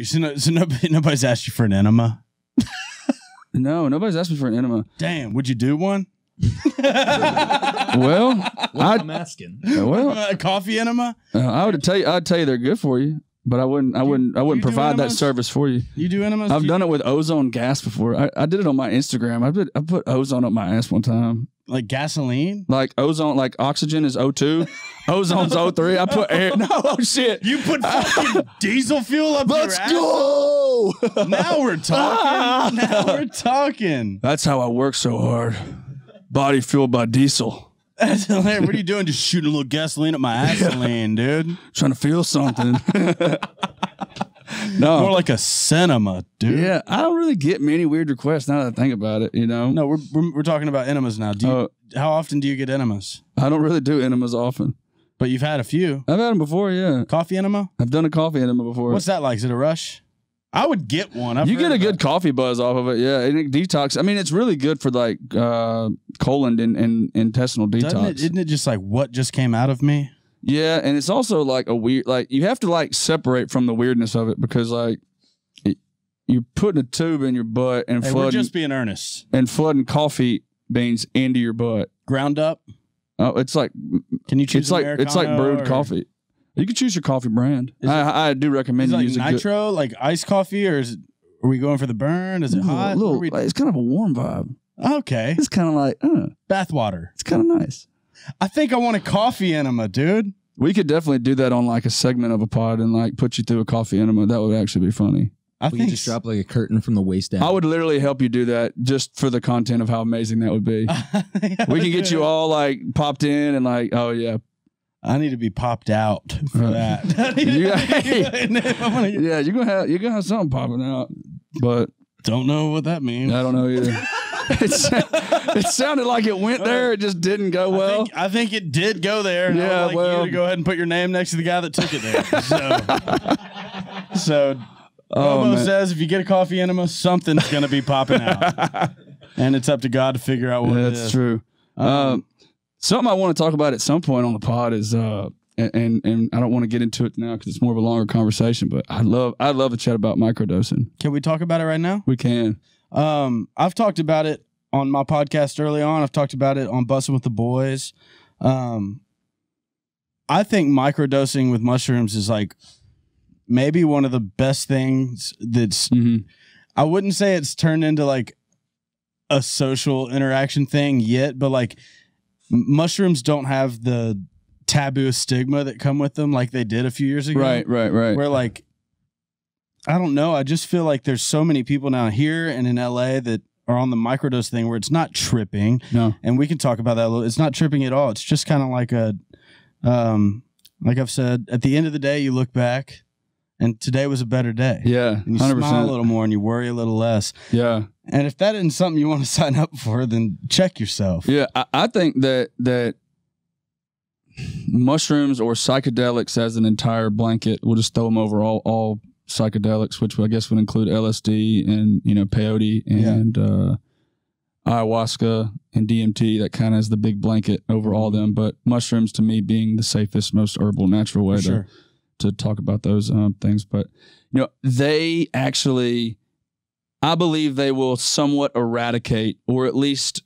So nobody's asked you for an enema? No, nobody's asked me for an enema. Damn, would you do one? Well, I'm asking. Well, a coffee enema? I'd tell you they're good for you, but I wouldn't provide that service for you. You do enemas? I've done it with ozone gas before. I did it on my Instagram. I put ozone up my ass one time. Like gasoline? Like ozone, like oxygen is O2, ozone's O3. I put air. No, oh shit. You put fucking diesel fuel up your ass? Let's go. Now we're talking. Now we're talking. That's how I work so hard. Body fueled by diesel. That's hilarious. What are you doing? Just shooting a little gasoline at my gasoline, dude. Trying to feel something. No, more like a cinema, dude. Yeah, I don't really get many weird requests now that I think about it. You know. No, we're talking about enemas now. How often do you get enemas? I don't really do enemas often, but you've had a few. I've had them before. Yeah, coffee enema. I've done a coffee enema before. What's that like? Is it a rush? I would get one. You get a good coffee buzz off of it. Yeah, and it detox. I mean, it's really good for like colon and intestinal detox. Isn't it just like what just came out of me? Yeah, and it's also like a weird, like you have to like separate from the weirdness of it because like you're putting a tube in your butt and flooding. We're just being earnest. And flooding coffee beans into your butt. Ground up? Oh, it's like, can you choose? It's like brewed coffee. You can choose your coffee brand. I do recommend you use nitro, like iced coffee, or are we going for the burn? Is it hot? It's kind of a warm vibe. Okay, it's kind of like bath water. It's kind of nice. I think I want a coffee enema, dude. We could definitely do that on like a segment of a pod and like put you through a coffee enema. That would actually be funny. I think just drop like a curtain from the waist down. I would literally help you do that just for the content of how amazing that would be. We can get you all like popped in and like, oh yeah. I need to be popped out for that. Yeah, you're gonna have something popping out, but don't know what that means. I don't know either. It sounded like it went there. It just didn't go well. I think it did go there. Yeah, I would like you to go ahead and put your name next to the guy that took it there. So Bobo says if you get a coffee enema, something's going to be popping out. And it's up to God to figure out what it is. That's true. Something I want to talk about at some point on the pod is, and I don't want to get into it now because it's more of a longer conversation, but I'd love to chat about microdosing. Can we talk about it right now? We can. I've talked about it on my podcast early on. I've talked about it on Bussin' with the Boys. I think microdosing with mushrooms is like maybe one of the best things that's, I wouldn't say it's turned into like a social interaction thing yet, but like mushrooms don't have the taboo stigma that come with them like they did a few years ago. Right. Where like, I don't know. I just feel like there's so many people now here and in LA that are on the microdose thing where it's not tripping. No. And we can talk about that a little. It's not tripping at all. It's just kind of like a, like I've said, at the end of the day, you look back and today was a better day. Yeah. And you 100%. Smile a little more and you worry a little less. Yeah. And if that isn't something you want to sign up for, then check yourself. Yeah. I think that mushrooms or psychedelics as an entire blanket, we'll just throw them over all psychedelics, which I guess would include LSD and, peyote and ayahuasca and DMT. That kind of is the big blanket over all of them. But mushrooms, to me, being the safest, most herbal, natural way to talk about those things. But, they actually, I believe they will somewhat eradicate or at least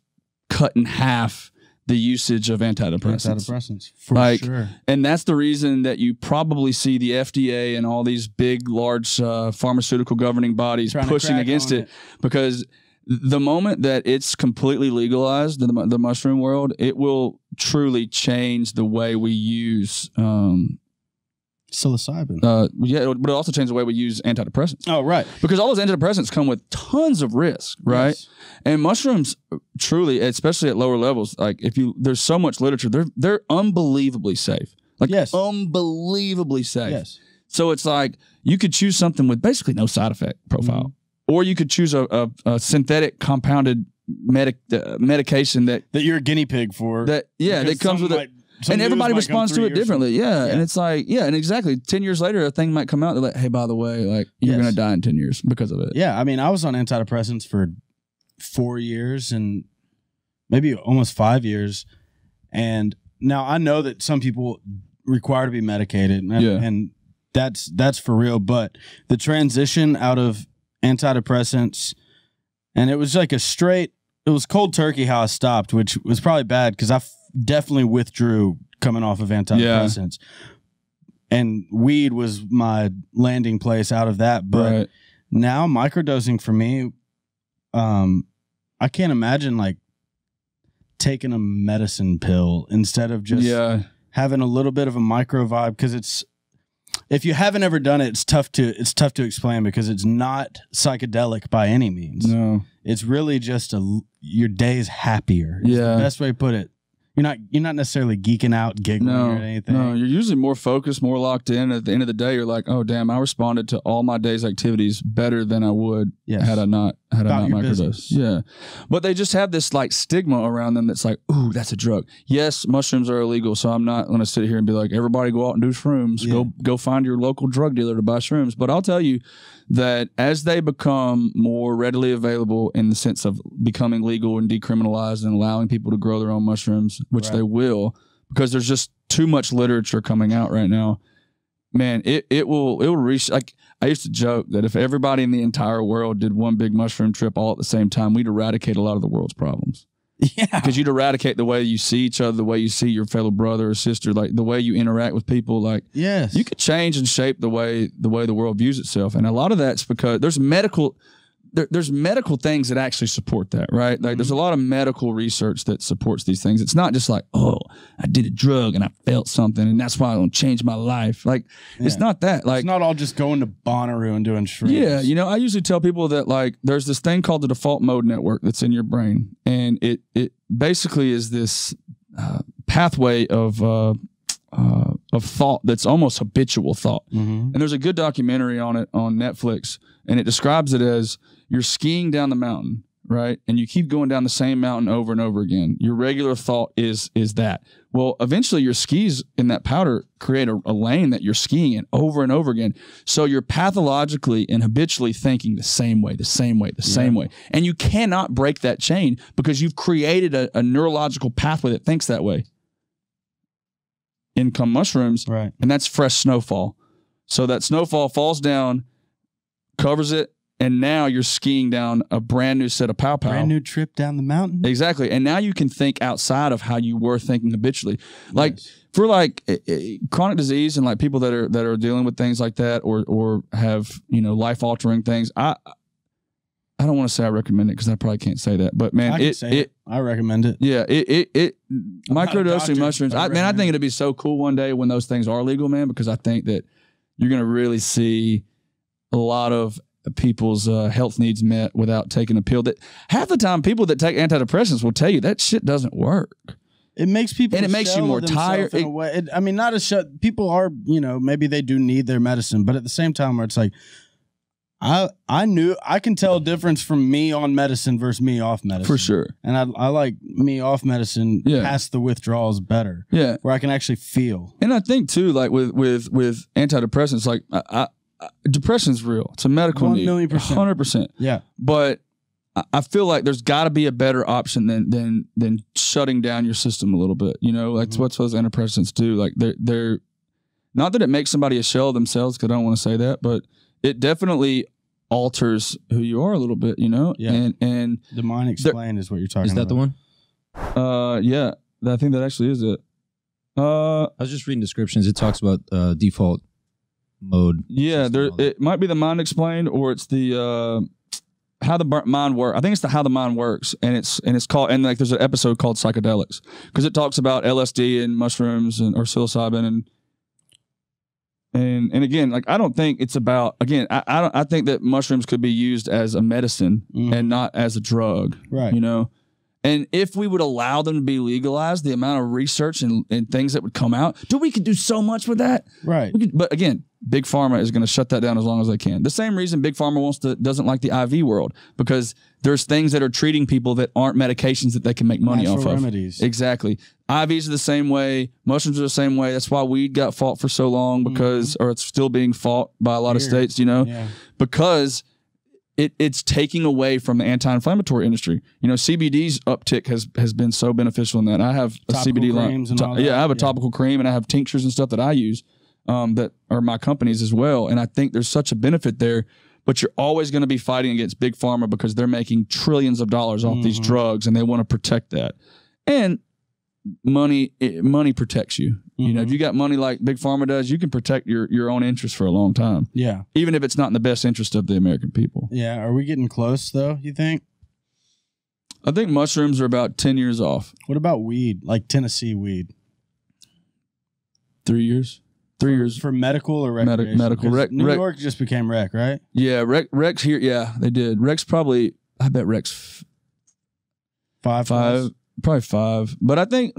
cut in half the usage of antidepressants. For sure. And that's the reason that you probably see the FDA and all these big, large pharmaceutical governing bodies pushing against it. Because the moment that it's completely legalized in the mushroom world, it will truly change the way we use psilocybin. But it also change the way we use antidepressants. Oh, right. Because all those antidepressants come with tons of risk, right? Yes. And mushrooms, truly, especially at lower levels, like there's so much literature, they're unbelievably safe. Like unbelievably safe. Yes. So it's like you could choose something with basically no side effect profile, or you could choose a synthetic compounded medication that you're a guinea pig for. That comes with it. And everybody responds to it differently. Yeah. And it's like, and exactly 10 years later, a thing might come out. They're like, hey, by the way, like you're going to die in 10 years because of it. Yeah. I mean, I was on antidepressants for 4 years and maybe almost 5 years. And now I know that some people require to be medicated. And that's for real. But the transition out of antidepressants, and it was like it was cold turkey how I stopped, which was probably bad because I definitely withdrew coming off of antidepressants. Yeah. And weed was my landing place out of that. But now microdosing for me, I can't imagine like taking a medicine pill instead of just having a little bit of a micro vibe, because if you haven't ever done it, it's tough to explain, because it's not psychedelic by any means. No, it's really just your day's happier. It's the best way to put it. You're not necessarily geeking out, giggling or anything. No, you're usually more focused, more locked in. At the end of the day, you're like, oh damn, I responded to all my day's activities better than I would had I not microdosed. Yeah. But they just have this like stigma around them that's like, ooh, that's a drug. Yes, mushrooms are illegal, so I'm not gonna sit here and be like, everybody go out and do shrooms. Yeah. Go find your local drug dealer to buy shrooms. But I'll tell you that as they become more readily available in the sense of becoming legal and decriminalized and allowing people to grow their own mushrooms, which they will, because there's just too much literature coming out right now, man, it will reach, like, I used to joke that if everybody in the entire world did one big mushroom trip all at the same time, we'd eradicate a lot of the world's problems. Yeah. Because you'd eradicate the way you see each other, the way you see your fellow brother or sister, like the way you interact with people. Like, you could change and shape the way the world views itself. And a lot of that's because there's medical things that actually support that, right? Like there's a lot of medical research that supports these things. It's not just like, oh, I did a drug and I felt something and that's why I'm going to change my life. Like, it's not that. Like, it's not all just going to Bonnaroo and doing shrooms. Yeah. You know, I usually tell people that like there's this thing called the default mode network that's in your brain. And it basically is this pathway of thought that's almost habitual thought. And there's a good documentary on it on Netflix, and it describes it as you're skiing down the mountain, right? And you keep going down the same mountain over and over again. Your regular thought is that. Well, eventually your skis in that powder create a lane that you're skiing in over and over again. So you're pathologically and habitually thinking the same way. And you cannot break that chain because you've created a neurological pathway that thinks that way. In come mushrooms, and that's fresh snowfall. So that snowfall falls down, covers it, and now you're skiing down a brand new set of pow-pow. Brand new trip down the mountain. Exactly. And now you can think outside of how you were thinking habitually. Like for like chronic disease and like people that are dealing with things like that or have, you know, life-altering things, I don't want to say I recommend it because I probably can't say that, but man, I recommend it. Yeah, microdosing mushrooms. I think it'd be so cool one day when those things are legal, man, because I think that you're gonna really see a lot of people's health needs met without taking a pill. That half the time people that take antidepressants will tell you that shit doesn't work. It makes people, and it makes you more tired. In a way. I mean, not a people are, you know, maybe they do need their medicine, but at the same time, where it's like, I can tell a difference from me on medicine versus me off medicine. For sure. And I like me off medicine past the withdrawals better. Yeah. Where I can actually feel. And I think too, like with antidepressants, like depression's real. It's a medical need. 1,000,000%. 100%. Yeah. But I feel like there's got to be a better option than shutting down your system a little bit. You know, like what those antidepressants do. Like they're not that it makes somebody a shell of themselves, because I don't want to say that, but it definitely alters who you are a little bit, you know? Yeah. And the Mind Explained is what you're talking about. Is that the one? Yeah. I think that actually is it. I was just reading descriptions. It talks about default mode. Yeah, it might be the Mind Explained, or it's the how the mind works. I think it's the How the Mind Works, and it's called, and like there's an episode called Psychedelics, because it talks about LSD and mushrooms or psilocybin and again, like I don't think it's about, again, I think that mushrooms could be used as a medicine and not as a drug. Right. You know? And if we would allow them to be legalized, the amount of research and things that would come out, we could do so much with that. Right. But again, Big Pharma is going to shut that down as long as they can. The same reason Big Pharma doesn't like the IV world, because there's things that are treating people that aren't medications that they can make money off of. Remedies. Exactly. IVs are the same way. Mushrooms are the same way. That's why weed got fought for so long, because, or it's still being fought by a lot of states, you know, because it's taking away from the anti-inflammatory industry. You know, CBD's uptick has been so beneficial in that. I have a CBD line. I have a topical cream, and I have tinctures and stuff that I use. that are my companies as well. And I think there's such a benefit there, but you're always going to be fighting against big pharma because they're making trillions of dollars off these drugs and they want to protect that. And money protects you. You know, if you got money like big pharma does, you can protect your own interest for a long time. Yeah. Even if it's not in the best interest of the American people. Yeah. Are we getting close though, you think? I think mushrooms are about 10 years off. What about weed? Like Tennessee weed? 3 years. 3 years. For medical or recreational? Medical. New York just became rec, right? Yeah, rec's here. Yeah, they did. Rec's probably, I bet rec's five, probably 5. But I think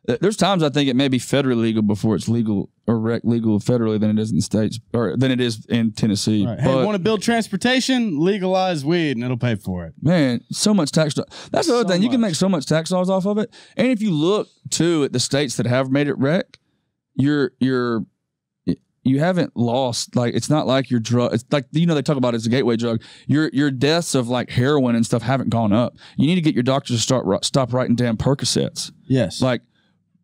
there's times I think it may be federally legal before it's legal or rec legal federally than it is in the States or than it is in Tennessee. Right. Hey, want to build transportation? Legalize weed and it'll pay for it. Man, so much tax. That's the other thing. You can make so much tax dollars off of it. And if you look too at the states that have made it rec, you haven't lost, like, it's not like your drug, it's like, you know, they talk about it as a gateway drug. Your deaths of like heroin and stuff haven't gone up. You need to get your doctor to stop writing damn Percocets. Yes. Like,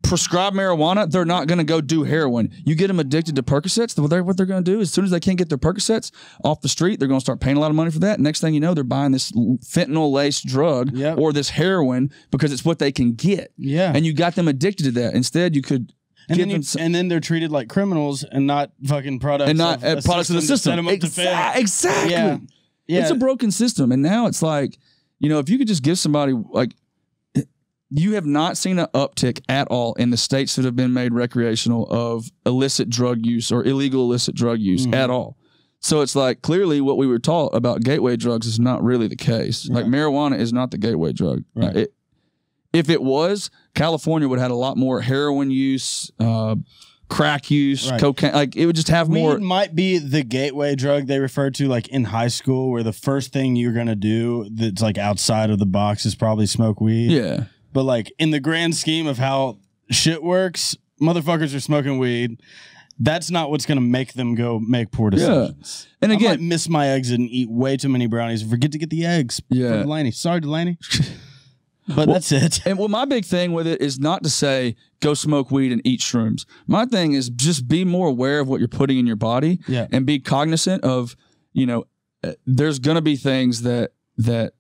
prescribe marijuana, they're not going to go do heroin. You get them addicted to Percocets, what they're going to do, as soon as they can't get their Percocets off the street, they're going to start paying a lot of money for that. Next thing you know, they're buying this fentanyl-laced drug or this heroin because it's what they can get. Yeah. And you got them addicted to that. Instead, you could... And then they're treated like criminals and not fucking products and not products of the system. Exactly. Yeah. It's a broken system. And now it's like, you know, if you could just give somebody, like, you have not seen an uptick at all in the states that have been made recreational of illicit drug use or illegal illicit drug use at all. So it's like, clearly what we were taught about gateway drugs is not really the case. Like, marijuana is not the gateway drug. Right. If it was, California would have had a lot more heroin use, crack use, cocaine. Like, it would just have more. Weed might be the gateway drug they refer to, like in high school, where the first thing you're gonna do that's like outside of the box is probably smoke weed. Yeah. But like in the grand scheme of how shit works, motherfuckers are smoking weed. That's not what's gonna make them go make poor decisions. Yeah. And again, I might miss my exit and eat way too many brownies and forget to get the eggs. Yeah. For Delaney. Sorry, Delaney. But that's it. And well, my big thing with it is not to say go smoke weed and eat shrooms. My thing is just be more aware of what you're putting in your body and be cognizant of, you know, there's going to be things that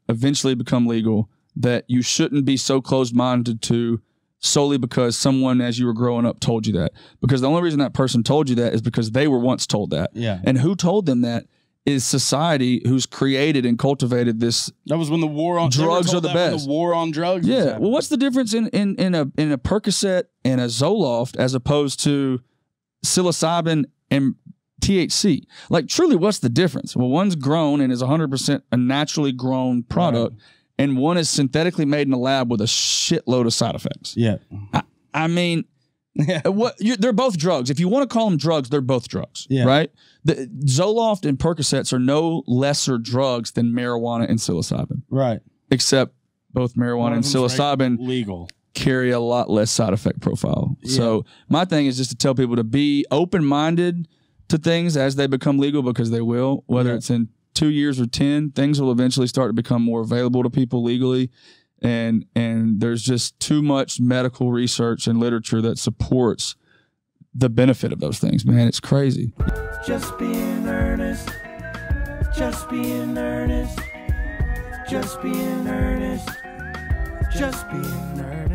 eventually become legal that you shouldn't be so closed-minded to solely because someone as you were growing up told you that. Because the only reason that person told you that is because they were once told that. Yeah. And who told them that? Is society who's created and cultivated this. That was when the war on drugs are the best. The war on drugs. Yeah. Well, what's the difference in a Percocet and a Zoloft as opposed to psilocybin and THC? Like, truly, what's the difference? Well, one's grown and is 100% a naturally grown product, and one is synthetically made in a lab with a shitload of side effects. Yeah. I mean. They're both drugs. If you want to call them drugs, they're both drugs, right? The Zoloft and Percocets are no lesser drugs than marijuana and psilocybin, right? Except both marijuana and psilocybin legal carry a lot less side effect profile. So my thing is just to tell people to be open-minded to things as they become legal, because they will. Whether it's in 2 years or 10, things will eventually start to become more available to people legally. And there's just too much medical research and literature that supports the benefit of those things, man. It's crazy. Just being earnest. Just being earnest. Just being earnest. Just being earnest.